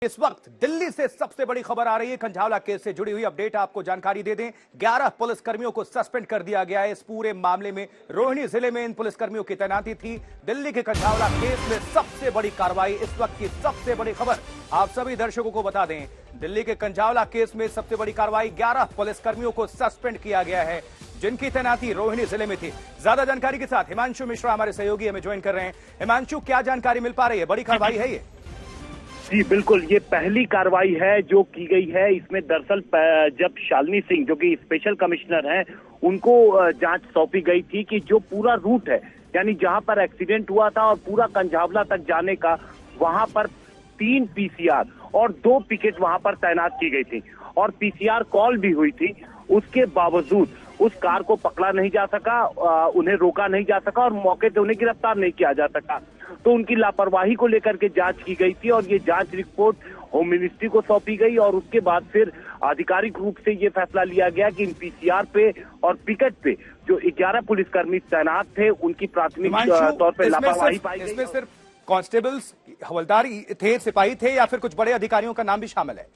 इस वक्त दिल्ली से सबसे बड़ी खबर आ रही है। कंझावला केस से जुड़ी हुई अपडेट आपको जानकारी दे दें। 11 पुलिसकर्मियों को सस्पेंड कर दिया गया है। इस पूरे मामले में रोहिणी जिले में इन पुलिसकर्मियों की तैनाती थी। दिल्ली के कंझावला केस में सबसे बड़ी कार्रवाई, इस वक्त की सबसे बड़ी खबर आप सभी दर्शकों को बता दें। दिल्ली के कंझावला केस में सबसे बड़ी कार्रवाई, 11 पुलिसकर्मियों को सस्पेंड किया गया है जिनकी तैनाती रोहिणी जिले में थी। ज्यादा जानकारी के साथ हिमांशु मिश्रा हमारे सहयोगी हमें ज्वाइन कर रहे हैं। हिमांशु, क्या जानकारी मिल पा रही है? बड़ी कार्रवाई है ये? जी बिल्कुल, ये पहली कार्रवाई है जो की गई है। इसमें दरअसल जब शालिनी सिंह जो कि स्पेशल कमिश्नर हैं, उनको जांच सौंपी गई थी कि जो पूरा रूट है, यानी जहां पर एक्सीडेंट हुआ था और पूरा कंझावला तक जाने का, वहां पर 3 पीसीआर और 2 पिकेट वहां पर तैनात की गई थी और पीसीआर कॉल भी हुई थी। उसके बावजूद उस कार को पकड़ा नहीं जा सका, उन्हें रोका नहीं जा सका और मौके से उन्हें गिरफ्तार नहीं किया जा सका। तो उनकी लापरवाही को लेकर के जांच की गई थी और ये जांच रिपोर्ट होम मिनिस्ट्री को सौंपी गई और उसके बाद फिर आधिकारिक रूप से ये फैसला लिया गया कि इन पीसीआर पे और पिकेट पे जो 11 पुलिसकर्मी तैनात थे, उनकी प्राथमिक तौर पर लापरवाही पाई गई। इसमें सिर्फ कांस्टेबल्स, हवलदार थे, सिपाही थे या फिर कुछ बड़े अधिकारियों का नाम भी शामिल है?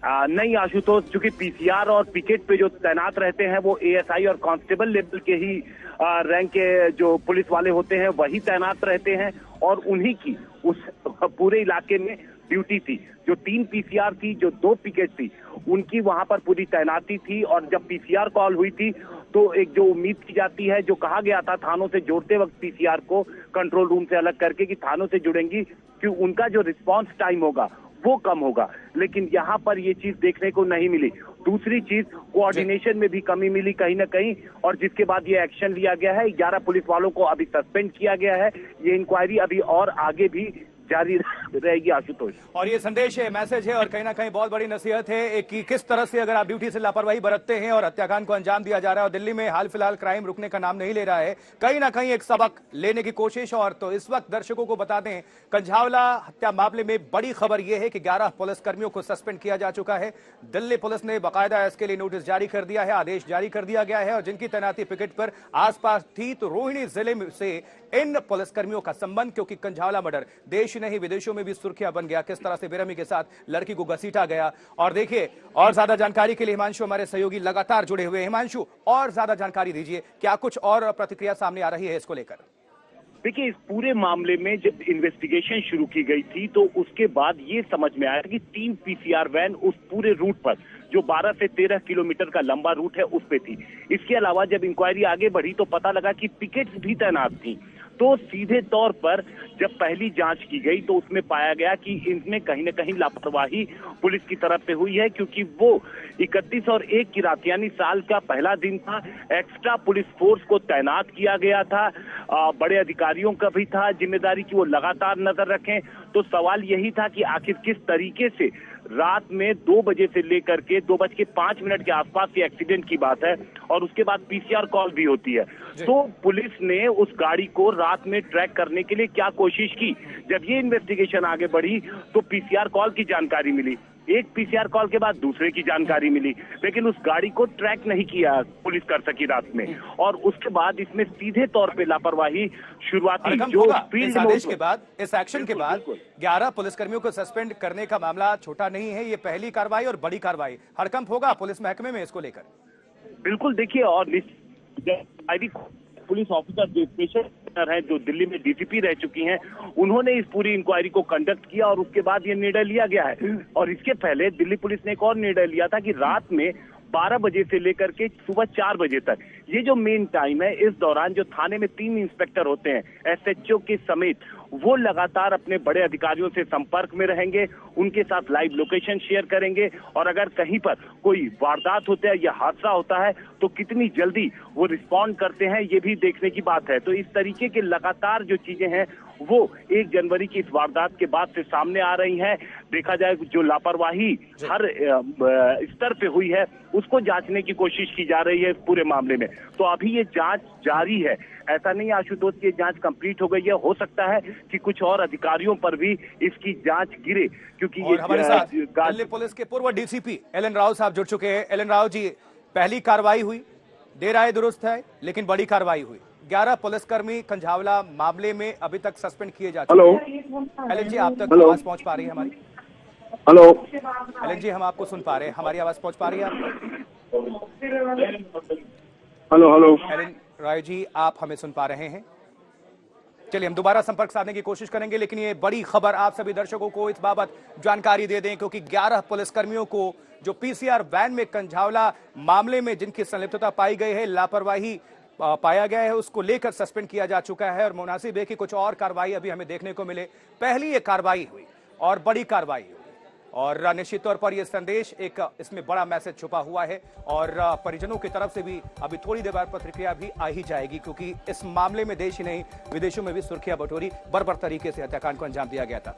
नहीं आशुतोष, चूंकि पीसीआर और पिकेट पे जो तैनात रहते हैं वो एएसआई और कांस्टेबल लेवल के ही रैंक के जो पुलिस वाले होते हैं वही तैनात रहते हैं और उन्हीं की उस पूरे इलाके में ड्यूटी थी। जो 3 पीसीआर थी, जो 2 पिकेट थी, उनकी वहां पर पूरी तैनाती थी। और जब पीसीआर कॉल हुई थी तो एक जो उम्मीद की जाती है, जो कहा गया था थानों से जोड़ते वक्त पीसीआर को कंट्रोल रूम से अलग करके कि थानों से जुड़ेंगी कि उनका जो रिस्पांस टाइम होगा वो कम होगा, लेकिन यहाँ पर ये चीज देखने को नहीं मिली। दूसरी चीज, कोऑर्डिनेशन में भी कमी मिली कहीं ना कहीं, और जिसके बाद ये एक्शन लिया गया है। 11 पुलिस वालों को अभी सस्पेंड किया गया है। ये इंक्वायरी अभी और आगे भी जारी रहेगी आशुतोष। और ये संदेश है, मैसेज है और कहीं ना कहीं बहुत बड़ी नसीहत है कि किस तरह से अगर आप ड्यूटी से लापरवाही बरतते हैं और हत्याकांड को अंजाम दिया जा रहा है और दिल्ली में हाल फिलहाल क्राइम रुकने का नाम नहीं ले रहा है, कहीं ना कहीं एक सबक लेने की कोशिश। और तो इस वक्त दर्शकों को बता दें, कंझावला हत्या मामले में बड़ी खबर यह है कि 11 पुलिसकर्मियों को सस्पेंड किया जा चुका है। दिल्ली पुलिस ने बाकायदा इसके लिए नोटिस जारी कर दिया है, आदेश जारी कर दिया गया है। और जिनकी तैनाती पिकेट पर आसपास थी, तो रोहिणी जिले से इन पुलिसकर्मियों का संबंध, क्योंकि कंझावला मर्डर देश नहीं विदेशों में भी सुर्खियां बन गया, किस तरह से बेरहमी के साथ लड़की को घसीटा गया। और देखिए, और ज्यादा जानकारी के लिए हिमांशु हमारे सहयोगी लगातार जुड़े हुए हैं। हिमांशु, और ज्यादा जानकारी दीजिए, क्या कुछ और प्रतिक्रिया सामने आ रही है इसको लेकर? देखिए, इस पूरे मामले में जब इन्वेस्टिगेशन शुरू की गई थी तो उसके बाद ये समझ में आया कि 3 पीसीआर वैन उस पूरे रूट पर, जो 12 से 13 किलोमीटर का लंबा रूट है, उस पे थी। इसके अलावा जब इंक्वायरी आगे बढ़ी तो पता लगा कि पिकेट्स भी तैनात थी। तो सीधे तौर पर जब पहली जांच की गई तो उसमें पाया गया कि इनमें कहीं न कहीं लापरवाही पुलिस की तरफ से हुई है, क्योंकि वो 31 और 1 की रात, यानी साल का पहला दिन था, एक्स्ट्रा पुलिस फोर्स को तैनात किया गया था। बड़े अधिकारियों का भी था जिम्मेदारी कि वो लगातार नजर रखें। तो सवाल यही था कि आखिर किस तरीके से रात में 2 बजे से लेकर के 2:05 के आसपास के एक्सीडेंट की बात है और उसके बाद पीसीआर कॉल भी होती है। तो पुलिस ने उस गाड़ी को रात में ट्रैक करने के लिए क्या कोशिश की। जब ये इन्वेस्टिगेशन आगे बढ़ी तो पीसीआर कॉल की जानकारी मिली, एक पीसीआर कॉल के बाद दूसरे की जानकारी मिली, लेकिन उस गाड़ी को ट्रैक नहीं किया पुलिस कर सकी रात में। और उसके बाद इसमें सीधे तौर पे लापरवाही शुरुआती जो फील्ड आदेश के बाद, इस एक्शन के बाद 11 पुलिसकर्मियों को सस्पेंड करने का मामला छोटा नहीं है। ये पहली कार्रवाई और बड़ी कार्रवाई, हड़कंप होगा पुलिस महकमे में इसको लेकर। बिल्कुल, देखिए, और पुलिस ऑफिसर जो स्पेशल है, जो दिल्ली में डीसीपी रह चुकी हैं, उन्होंने इस पूरी इंक्वायरी को कंडक्ट किया और उसके बाद ये निर्णय लिया गया है। और इसके पहले दिल्ली पुलिस ने एक और निर्णय लिया था कि रात में 12 बजे से लेकर के सुबह 4 बजे तक, ये जो मेन टाइम है, इस दौरान जो थाने में 3 इंस्पेक्टर होते हैं एसएचओ के समेत, वो लगातार अपने बड़े अधिकारियों से संपर्क में रहेंगे, उनके साथ लाइव लोकेशन शेयर करेंगे और अगर कहीं पर कोई वारदात होता है या हादसा होता है तो कितनी जल्दी वो रिस्पॉन्ड करते हैं, ये भी देखने की बात है। तो इस तरीके के लगातार जो चीजें हैं वो 1 जनवरी की इस वारदात के बाद से सामने आ रही हैं। देखा जाए जो लापरवाही हर स्तर पे हुई है उसको जांचने की कोशिश की जा रही है इस पूरे मामले में। तो अभी ये जांच जारी है, ऐसा नहीं आशुतोष की जांच कंप्लीट हो गई है। हो सकता है कि कुछ और अधिकारियों पर भी इसकी जांच गिरे, क्योंकि ये हमारे साथ दिल्ली पुलिस के पूर्व डीसीपी एल.एन. राव साहब जुड़ चुके हैं। एल.एन. राव जी, पहली कार्रवाई हुई, देर आए दुरुस्त है, लेकिन बड़ी कार्रवाई हुई। 11 पुलिसकर्मी कंझावला मामले में अभी तक सस्पेंड किए जा चुके हैं। एल.एन. जी, आप तक आवाज पहुंच पा रही है हमारी? हेलो एलन जी, हम आपको सुन पा रहे हैं, हमारी आवाज पहुंच पा रही है आपको? हेलो हेलो एलन रॉय जी, आप हमें सुन पा रहे हैं? चलिए, हम दोबारा संपर्क साधने की कोशिश करेंगे, लेकिन ये बड़ी खबर आप सभी दर्शकों को इस बाबत जानकारी दे दें, क्योंकि 11 पुलिसकर्मियों को जो पीसीआर वैन में कंझावला मामले में जिनकी संलिप्तता पाई गई है, लापरवाही पाया गया है, उसको लेकर सस्पेंड किया जा चुका है और मुनासिब है कि कुछ और कार्रवाई अभी हमें देखने को मिले। पहली ये कार्रवाई हुई और बड़ी कार्रवाई हुई और निश्चित तौर पर यह संदेश एक इसमें बड़ा मैसेज छुपा हुआ है और परिजनों की तरफ से भी अभी थोड़ी देर बाद प्रतिक्रिया भी आ ही जाएगी, क्योंकि इस मामले में देश ही नहीं विदेशों में भी सुर्खियां बटोरी, बर्बर तरीके से हत्याकांड को अंजाम दिया गया था।